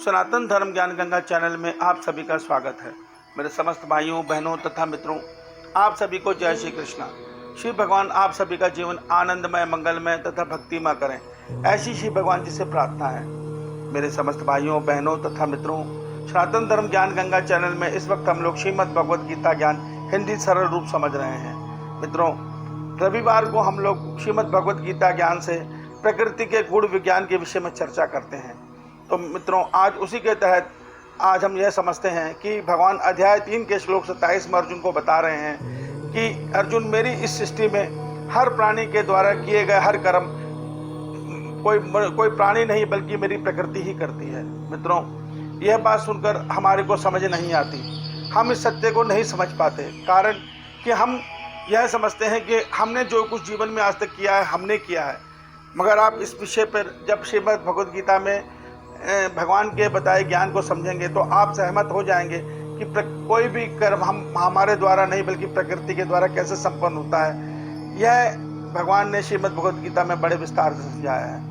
सनातन धर्म ज्ञान गंगा चैनल में आप सभी का स्वागत है। मेरे समस्त भाइयों बहनों तथा मित्रों, आप सभी को जय श्री कृष्णा। श्री भगवान आप सभी का जीवन आनंदमय, मंगलमय तथा भक्तिमय करें, ऐसी श्री भगवान जी से प्रार्थना है। मेरे समस्त भाइयों बहनों तथा मित्रों, सनातन धर्म ज्ञान गंगा चैनल में इस वक्त हम लोग श्रीमद् भगवद गीता ज्ञान हिंदी सरल रूप समझ रहे हैं। मित्रों, रविवार को हम लोग श्रीमद् भगवद गीता ज्ञान से प्रकृति के गुण विज्ञान के विषय में चर्चा करते हैं। तो मित्रों, आज उसी के तहत आज हम यह समझते हैं कि भगवान अध्याय 3 के श्लोक 27 में अर्जुन को बता रहे हैं कि अर्जुन, मेरी इस सृष्टि में हर प्राणी के द्वारा किए गए हर कर्म कोई प्राणी नहीं बल्कि मेरी प्रकृति ही करती है। मित्रों, यह बात सुनकर हमारे को समझ नहीं आती, हम इस सत्य को नहीं समझ पाते। कारण कि हम यह समझते हैं कि हमने जो कुछ जीवन में आज तक किया है हमने किया है, मगर आप इस विषय पर जब श्रीमद् भगवद गीता में भगवान के बताए ज्ञान को समझेंगे तो आप सहमत हो जाएंगे कि कोई भी कर्म हमारे द्वारा नहीं बल्कि प्रकृति के द्वारा कैसे संपन्न होता है। यह भगवान ने श्रीमद् भगवद गीता में बड़े विस्तार से समझाया है।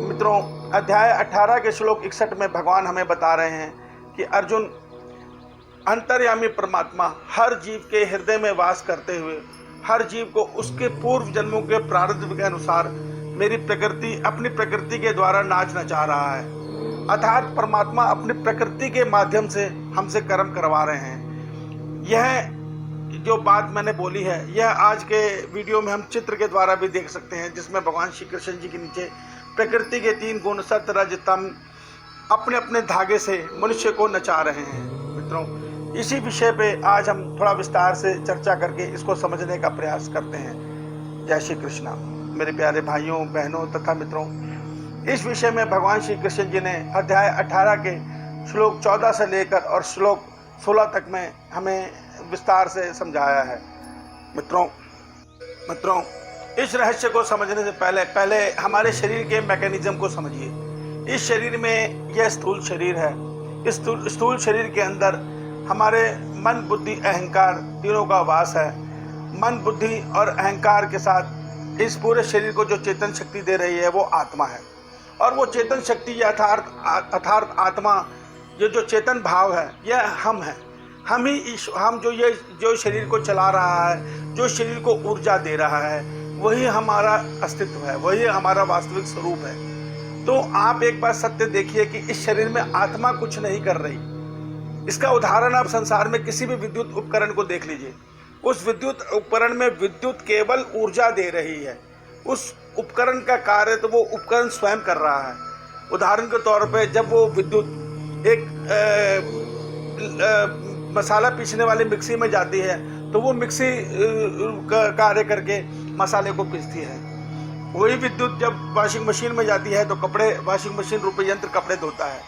मित्रों, अध्याय 18 के श्लोक 61 में भगवान हमें बता रहे हैं कि अर्जुन, अंतर्यामी परमात्मा हर जीव के हृदय में वास करते हुए हर जीव को उसके पूर्व जन्मों के प्रारब्ध के अनुसार मेरी प्रकृति अपनी प्रकृति के द्वारा नाच नचा रहा है। अर्थात परमात्मा अपनी प्रकृति के माध्यम से हमसे कर्म करवा रहे हैं। यह जो बात मैंने बोली है यह आज के वीडियो में हम चित्र के द्वारा भी देख सकते हैं, जिसमें भगवान श्री कृष्ण जी के नीचे प्रकृति के 3 गुण सत्य रज तम अपने अपने धागे से मनुष्य को नचा रहे हैं। मित्रों, इसी विषय पे आज हम थोड़ा विस्तार से चर्चा करके इसको समझने का प्रयास करते हैं। जय श्री कृष्णा। मेरे प्यारे भाइयों बहनों तथा मित्रों, इस विषय में भगवान श्री कृष्ण जी ने अध्याय 18 के श्लोक 14 से लेकर और श्लोक 16 तक में हमें विस्तार से समझाया है। मित्रों, इस रहस्य को समझने से पहले हमारे शरीर के मैकेनिज्म को समझिए। इस शरीर में यह स्थूल शरीर है। इस स्थूल शरीर के अंदर हमारे मन, बुद्धि, अहंकार तीनों का वास है। मन, बुद्धि और अहंकार के साथ इस पूरे शरीर को जो चेतन शक्ति दे रही है वो आत्मा है। और वो चेतन शक्ति अर्थात आत्मा, ये जो चेतन भाव है यह हम है। हम जो शरीर को चला रहा है, जो शरीर को ऊर्जा दे रहा है, वही हमारा अस्तित्व है, वही हमारा वास्तविक स्वरूप है। तो आप एक बार सत्य देखिए कि इस शरीर में आत्मा कुछ नहीं कर रही। इसका उदाहरण आप संसार में किसी भी विद्युत उपकरण को देख लीजिए। उस विद्युत उपकरण में विद्युत केवल ऊर्जा दे रही है। उस उपकरण का कार्य तो वो उपकरण स्वयं कर रहा है। उदाहरण के तौर पे जब वो विद्युत एक मसाला पीसने वाली मिक्सी में जाती है तो वो मिक्सी का कार्य करके मसाले को पीसती है। वही विद्युत जब वॉशिंग मशीन में जाती है तो वॉशिंग मशीन रूपी यंत्र कपड़े धोता है।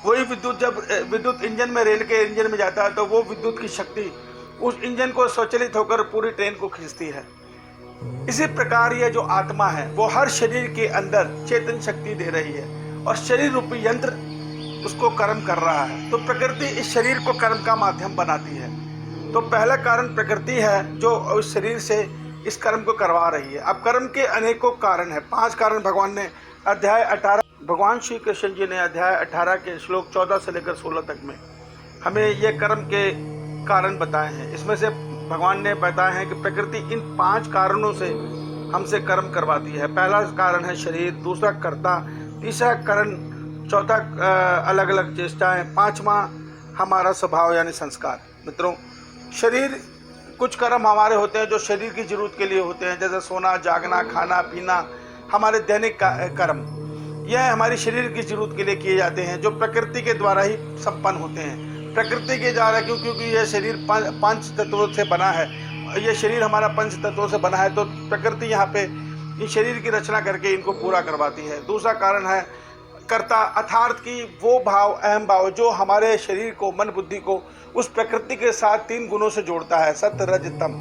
वही विद्युत जब विद्युत इंजन में, रेल के इंजन में जाता है तो वो विद्युत की शक्ति उस इंजन को स्वचालित होकर पूरी ट्रेन को खींचती है। इसी प्रकार ये जो आत्मा है वो हर शरीर के अंदर चेतन शक्ति दे रही है और शरीर रूपी यंत्र उसको कर्म कर रहा है। तो प्रकृति इस शरीर को कर्म का माध्यम बनाती है। तो पहला कारण प्रकृति है जो उस शरीर से इस कर्म को करवा रही है। अब कर्म के अनेकों कारण है। 5 कारण भगवान श्री कृष्ण जी ने अध्याय 18 के श्लोक 14 से लेकर 16 तक में हमें ये कर्म के कारण बताए हैं। इसमें से भगवान ने बताया है कि प्रकृति इन 5 कारणों से हमसे कर्म करवाती है। पहला कारण है शरीर, दूसरा कर्ता, तीसरा कारण, चौथा अलग अलग चेष्टाएं, 5वां हमारा स्वभाव यानी संस्कार। मित्रों, शरीर, कुछ कर्म हमारे होते हैं जो शरीर की जरूरत के लिए होते हैं, जैसे सोना, जागना, खाना पीना, हमारे दैनिक कर्म यह हमारी शरीर की जरूरत के लिए किए जाते हैं, जो प्रकृति के द्वारा ही संपन्न होते हैं। प्रकृति के द्वारा क्योंकि यह शरीर 5 तत्वों से बना है। यह शरीर हमारा 5 तत्वों से बना है, तो प्रकृति यहाँ पे इन शरीर की रचना करके इनको पूरा करवाती है। दूसरा कारण है कर्ता, अर्थात कि वो भाव, अहम भाव जो हमारे शरीर को, मन, बुद्धि को उस प्रकृति के साथ 3 गुणों से जोड़ता है, सत्य रज तम।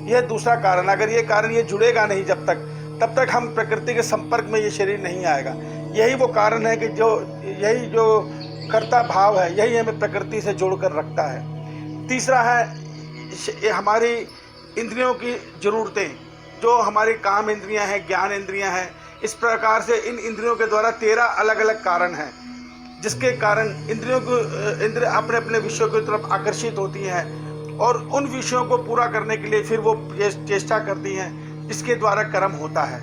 यह दूसरा कारण। अगर ये कारण ये जुड़ेगा नहीं तब तक हम प्रकृति के संपर्क में ये शरीर नहीं आएगा। यही वो कारण है कि यही जो कर्ता भाव है यही हमें प्रकृति से जोड़कर रखता है। तीसरा है हमारी इंद्रियों की जरूरतें, जो हमारी काम इंद्रियां हैं, ज्ञान इंद्रियां हैं। इस प्रकार से इन इंद्रियों के द्वारा 13 अलग अलग कारण हैं। जिसके कारण इंद्रिय अपने अपने विषयों की तरफ आकर्षित होती हैं और उन विषयों को पूरा करने के लिए फिर वो चेष्टा करती हैं, जिसके द्वारा कर्म होता है।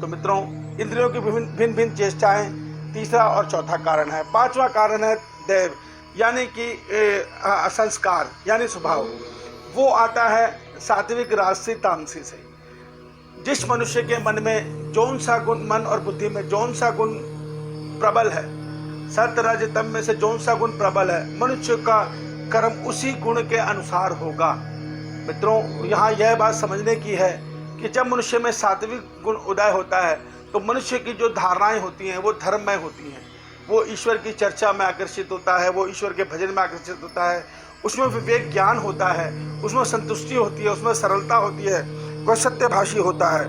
तो मित्रों, इंद्रियों की भिन्न भिन्न चेष्टाएं तीसरा और चौथा कारण है। पांचवा कारण है दैव, यानी कि संस्कार यानी स्वभाव। वो आता है सात्विक, राजसी, तामसी से। जिस मनुष्य के मन में जौन सा गुण, मन और बुद्धि में जौन सा गुण प्रबल है, सत्य रज तम में से जौन सा गुण प्रबल है, मनुष्य का कर्म उसी गुण के अनुसार होगा। मित्रों, यहाँ यह बात समझने की है कि जब मनुष्य में सात्विक गुण उदय होता है तो मनुष्य की जो धारणाएं होती हैं वो धर्ममय होती हैं। वो ईश्वर की चर्चा में आकर्षित होता है, वो ईश्वर के भजन में आकर्षित होता है, उसमें विवेक ज्ञान होता है, उसमें संतुष्टि होती है, उसमें सरलता होती है, वह सत्यभाषी होता है।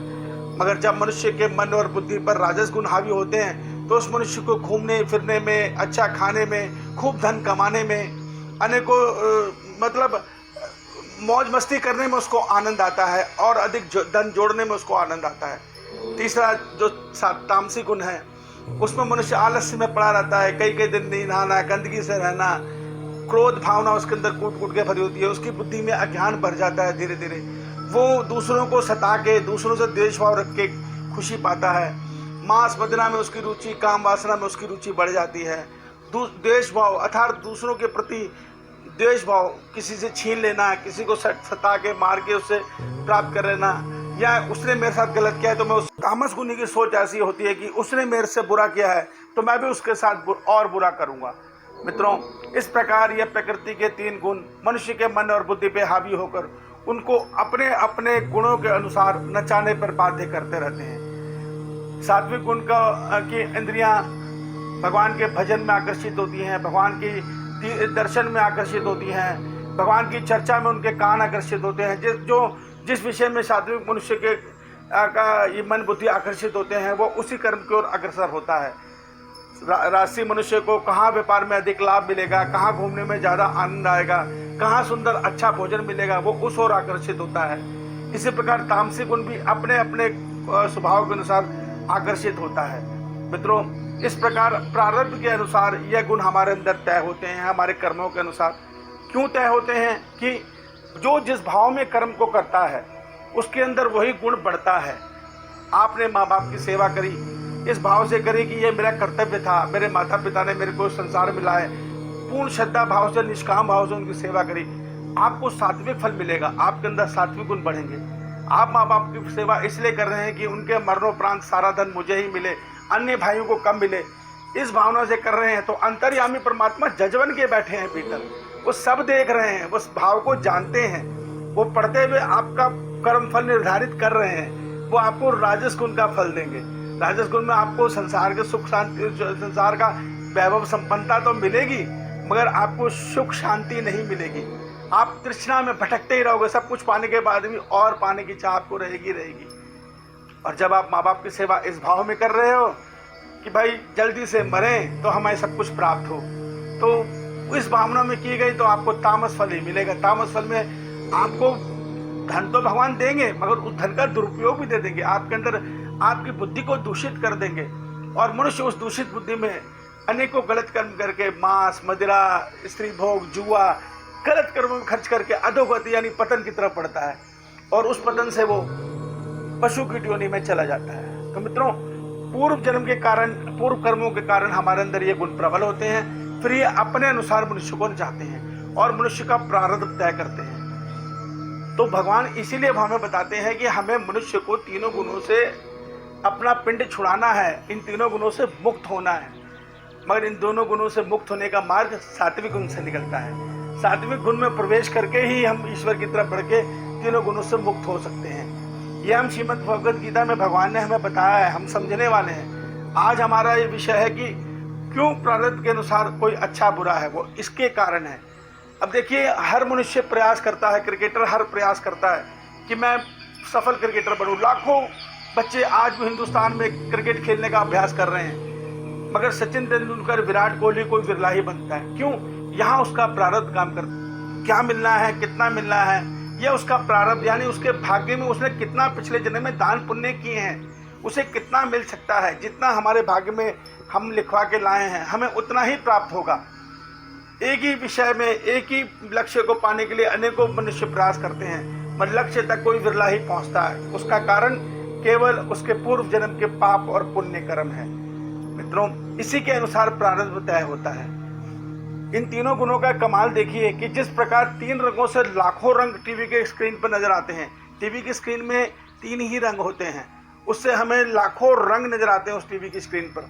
मगर जब मनुष्य के मन और बुद्धि पर राजस गुण हावी होते हैं तो उस मनुष्य को घूमने फिरने में, अच्छा खाने में, खूब धन कमाने में, अनेकों मतलब मौज मस्ती करने में उसको आनंद आता है और अधिक धन जोड़ने में उसको आनंद आता है। तीसरा जो तामसी गुण है उसमें मनुष्य आलस्य में पड़ा रहता है, कई कई दिन नहीं नहाना, गंदगी से रहना, क्रोध भावना उसके अंदर कूट कूट के भरी होती है, उसकी बुद्धि में अज्ञान भर जाता है। धीरे धीरे वो दूसरों को सता के, दूसरों से द्वेष भाव रख के खुशी पाता है। मांस मदिरा में उसकी रुचि, काम वासना में उसकी रुचि बढ़ जाती है। द्वेष भाव अर्थात दूसरों के प्रति द्वेष भाव, किसी से छीन लेना, किसी को सता के मार के उससे प्राप्त कर लेना, या उसने मेरे साथ गलत किया है तो मैं उस तामस गुनी की सोच ऐसी होती है कि उसने मेरे से बुरा किया है तो मैं भी उसके साथ और बुरा करूंगा। मित्रों, इस प्रकार यह प्रकृति के तीन गुण मनुष्य के मन और बुद्धि पे हावी होकर उनको अपने अपने गुणों के अनुसार नचाने पर बाध्य करते रहते हैं। सात्विक गुण की इंद्रियां भगवान के भजन में आकर्षित होती हैं, भगवान की दर्शन में आकर्षित होती हैं, भगवान की चर्चा में उनके कान आकर्षित होते हैं। जिस विषय में सात्विक मनुष्य के ये मन बुद्धि आकर्षित होते हैं वो उसी कर्म की ओर अग्रसर होता है। राजसी मनुष्य को कहाँ व्यापार में अधिक लाभ मिलेगा, कहाँ घूमने में ज़्यादा आनंद आएगा, कहाँ सुंदर अच्छा भोजन मिलेगा, वो उस ओर आकर्षित होता है। इसी प्रकार तामसी गुण भी अपने अपने स्वभाव के अनुसार आकर्षित होता है। मित्रों, इस प्रकार प्रारब्ध के अनुसार यह गुण हमारे अंदर तय होते हैं, हमारे कर्मों के अनुसार। क्यों तय होते हैं कि जो जिस भाव में कर्म को करता है उसके अंदर वही गुण बढ़ता है। आपने माँ बाप की सेवा करी, इस भाव से करी कि ये मेरा कर्तव्य था, मेरे माता पिता ने मेरे को संसार मिला है, पूर्ण श्रद्धा भाव से, निष्काम भाव से उनकी सेवा करी, आपको सात्विक फल मिलेगा, आपके अंदर सात्विक गुण बढ़ेंगे। आप माँ बाप की सेवा इसलिए कर रहे हैं कि उनके मरणोपरांत सारा धन मुझे ही मिले, अन्य भाइयों को कम मिले, इस भावना से कर रहे हैं तो अंतर्यामी परमात्मा जजवन के बैठे हैं भीतर, वो सब देख रहे हैं, वो भाव को जानते हैं, वो पढ़ते हुए आपका कर्म फल निर्धारित कर रहे हैं। वो आपको राजस गुण का फल देंगे। राजस गुण में आपको संसार के सुख शांति, संसार का वैभव संपन्नता तो मिलेगी मगर आपको सुख शांति नहीं मिलेगी। आप तृष्णा में भटकते ही रहोगे, सब कुछ पाने के बाद भी और पाने की चाह आपको रहेगी। और जब आप माँ बाप की सेवा इस भाव में कर रहे हो कि भाई जल्दी से मरें तो हमें सब कुछ प्राप्त हो, तो इस भावना में की गई तो आपको तामस फल ही मिलेगा। तामस फल में आपको धन तो भगवान देंगे मगर उस धन का दुरुपयोग भी दे देंगे, आपके अंदर आपकी बुद्धि को दूषित कर देंगे और मनुष्य उस दूषित बुद्धि में अनेकों गलत कर्म करके मांस मदिरा, स्त्री भोग, जुआ, गलत कर्मों में खर्च करके अधोगति यानी पतन की तरफ बढ़ता है और उस पतन से वो पशु की योनि में चला जाता है। तो मित्रों, पूर्व जन्म के कारण, पूर्व कर्मों के कारण हमारे अंदर ये गुण प्रबल होते हैं, फिर ये अपने अनुसार मनुष्य को चाहते हैं और मनुष्य का प्रारब्ध तय करते हैं। तो भगवान इसीलिए हमें बताते हैं कि हमें मनुष्य को तीनों गुणों से अपना पिंड छुड़ाना है, इन तीनों गुणों से मुक्त होना है। मगर इन दोनों गुणों से मुक्त होने का मार्ग सात्विक गुण से निकलता है। सात्विक गुण में प्रवेश करके ही हम ईश्वर की तरफ बढ़ के तीनों गुणों से मुक्त हो सकते हैं। यह हम श्रीमद् भगवद गीता में भगवान ने हमें बताया है, हम समझने वाले हैं। आज हमारा ये विषय है कि क्यों प्रारब्ध के अनुसार कोई अच्छा बुरा है, वो इसके कारण है। अब देखिए, हर मनुष्य प्रयास करता है, क्रिकेटर हर प्रयास करता है कि मैं सफल क्रिकेटर बनूं। लाखों बच्चे आज भी हिंदुस्तान में क्रिकेट खेलने का अभ्यास कर रहे हैं मगर सचिन तेंदुलकर, विराट कोहली कोई विरला ही बनता है। क्यों? यहाँ उसका प्रारब्ध काम करता है। क्या मिलना है, कितना मिलना है, यह उसका प्रारब्ध, यानी उसके भाग्य में उसने कितना पिछले जन्म में दान पुण्य किए हैं, उसे कितना मिल सकता है। जितना हमारे भाग्य में हम लिखवा के लाए हैं हमें उतना ही प्राप्त होगा। एक ही विषय में एक ही लक्ष्य को पाने के लिए अनेकों मनुष्य प्रयास करते हैं, पर लक्ष्य तक कोई विरला ही पहुंचता है। उसका कारण केवल उसके पूर्व जन्म के पाप और पुण्य कर्म है। मित्रों, इसी के अनुसार प्रारब्ध तय होता है। इन तीनों गुणों का कमाल देखिए कि जिस प्रकार 3 रंगों से लाखों रंग टीवी के स्क्रीन पर नजर आते हैं। टीवी की स्क्रीन में 3 ही रंग होते हैं, उससे हमें लाखों रंग नजर आते हैं उस टीवी की स्क्रीन पर।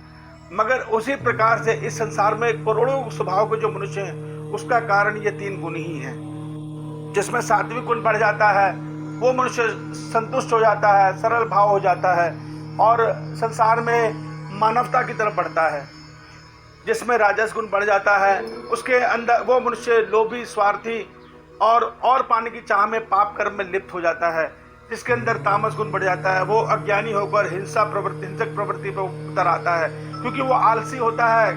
मगर उसी प्रकार से इस संसार में करोड़ों स्वभाव के जो मनुष्य हैं, उसका कारण ये 3 गुण ही हैं। जिसमें सात्विक गुण बढ़ जाता है, वो मनुष्य संतुष्ट हो जाता है, सरल भाव हो जाता है और संसार में मानवता की तरफ बढ़ता है। जिसमें राजस गुण बढ़ जाता है, उसके अंदर वो मनुष्य लोभी, स्वार्थी और पाने की चाह में पाप कर्म में लिप्त हो जाता है। जिसके अंदर तामस गुण बढ़ जाता है, वो अज्ञानी होकर हिंसक प्रवृत्ति पर उतर आता है, क्योंकि वो आलसी होता है,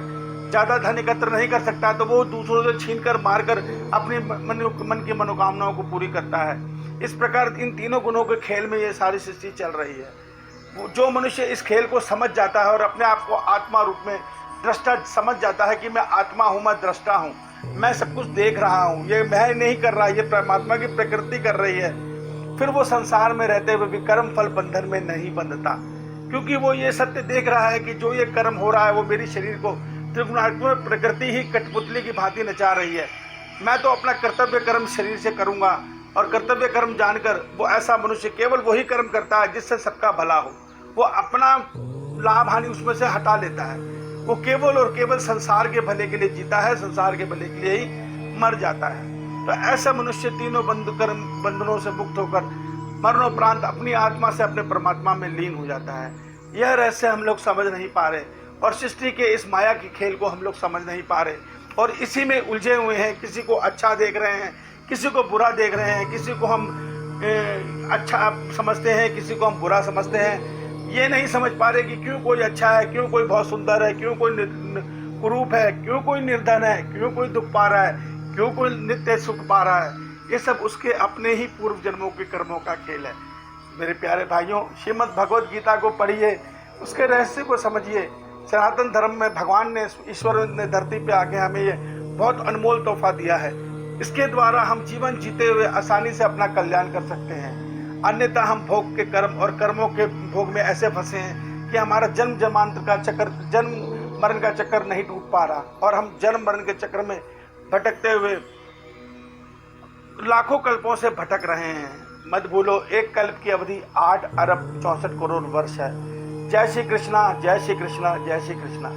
ज़्यादा धन एकत्र नहीं कर सकता, तो वो दूसरों से छीन कर मार कर अपनी मन की मनोकामनाओं को पूरी करता है। इस प्रकार इन तीनों गुणों के खेल में ये सारी सृष्टि चल रही है। जो मनुष्य इस खेल को समझ जाता है और अपने आप को आत्मा रूप में दृष्टा समझ जाता है कि मैं आत्मा हूँ, मैं दृष्टा हूँ, मैं सब कुछ देख रहा हूँ, ये मैं नहीं कर रहा, ये परमात्मा की प्रकृति कर रही है, फिर वो संसार में रहते हुए भी कर्म फल बंधन में नहीं बंधता। क्योंकि वो ये सत्य देख रहा है कि जो ये कर्म हो रहा है वो मेरी शरीर को त्रिगुणात्मक प्रकृति ही कठपुतली की भांति नचा रही है। मैं तो अपना कर्तव्य कर्म शरीर से करूँगा, और कर्तव्य कर्म जानकर वो ऐसा मनुष्य केवल वही कर्म करता है जिससे सबका भला हो। वो अपना लाभ हानि उसमें से हटा लेता है। वो केवल और केवल संसार के भले के लिए जीता है, संसार के भले के लिए ही मर जाता है। तो ऐसा मनुष्य तीनों बंधनों से मुक्त होकर मरणोपरांत अपनी आत्मा से अपने परमात्मा में लीन हो जाता है। यह रहस्य हम लोग समझ नहीं पा रहे और सृष्टि के इस माया के खेल को हम लोग समझ नहीं पा रहे और इसी में उलझे हुए हैं। किसी को अच्छा देख रहे हैं, किसी को बुरा देख रहे हैं, किसी को हम अच्छा समझते हैं, किसी को हम बुरा समझते हैं। ये नहीं समझ पा रहे कि क्यों कोई अच्छा है, क्यों कोई बहुत सुंदर है, क्यों कोई कुरूप है, क्यों कोई निर्धन है, क्यों कोई दुख पा रहा है, क्यों कोई नित्य सुख पा रहा है। ये सब उसके अपने ही पूर्व जन्मों के कर्मों का खेल है। मेरे प्यारे भाइयों, श्रीमद् भगवद गीता को पढ़िए, उसके रहस्य को समझिए। सनातन धर्म में भगवान ने, ईश्वर ने धरती पे आके हमें ये बहुत अनमोल तोहफा दिया है। इसके द्वारा हम जीवन जीते हुए आसानी से अपना कल्याण कर सकते हैं। अन्यथा हम भोग के कर्म और कर्मों के भोग में ऐसे फंसे हैं कि हमारा जन्म जन्मांतर का चक्कर, जन्म मरण का चक्कर नहीं टूट पा रहा और हम जन्म मरण के चक्कर में भटकते हुए लाखों कल्पों से भटक रहे हैं। मत भूलो, एक कल्प की अवधि 8 अरब 64 करोड़ वर्ष है। जय श्री कृष्णा, जय श्री कृष्णा, जय श्री कृष्णा।